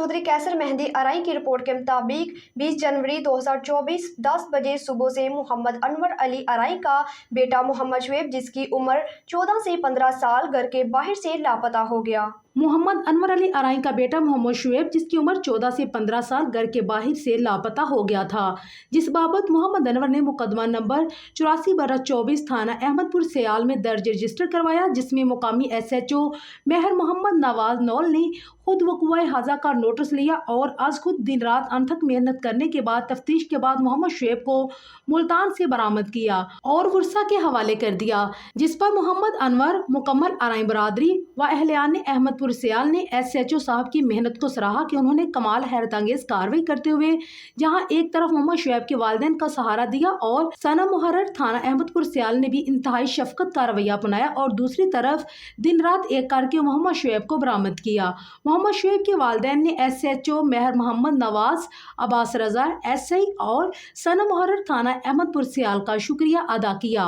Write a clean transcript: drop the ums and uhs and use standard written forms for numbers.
चौधरी कैसर मेहंदी अराई की रिपोर्ट के मुताबिक 20 जनवरी 2024 10 बजे सुबह से मोहम्मद अनवर अली अराई का बेटा मोहम्मद शुएब जिसकी उम्र 14 से 15 साल घर के बाहर से लापता हो गया। मोहम्मद अनवर अली अराई का बेटा मोहम्मद शुएब जिसकी उम्र 14 से 15 साल घर के बाहर से लापता हो गया था, जिस बाबत मोहम्मद अनवर ने मुकदमा नंबर 84/24 थाना अहमदपुर सयाल में दर्ज रजिस्टर करवाया, जिसमें मुकामी SHO मेहर मोहम्मद नवाज नौल ने खुद वक़ुआ हाजा का नोटिस लिया और आज खुद दिन रात अनथक मेहनत करने के बाद तफ्तीश के बाद मोहम्मद शुएब को मुल्तान से बरामद किया और वर्सा के हवाले कर दिया, जिस पर मोहम्मद अनवर, मुकम्मल अराई बरादरी व अहलियान अहमदपुर सयाल ने SHO साहब की मेहनत को सराहा कि उन्होंने कमाल हैरत अंगेज कार्रवाई करते हुए जहां एक तरफ मोहम्मद शुएब के वालिदैन का सहारा दिया और सना मुहर्रर थाना अहमदपुर सयाल ने भी इंतहाई शफकत का रवैया अपनाया और दूसरी तरफ दिन रात एक करके मोहम्मद शुएब को बरामद किया। मोहम्मद शुएब के वालिदैन ने SHO मेहर मोहम्मद नवाज, अब्बास रजा SI और सना मुहर्रर थाना अहमदपुर सयाल का शुक्रिया अदा किया।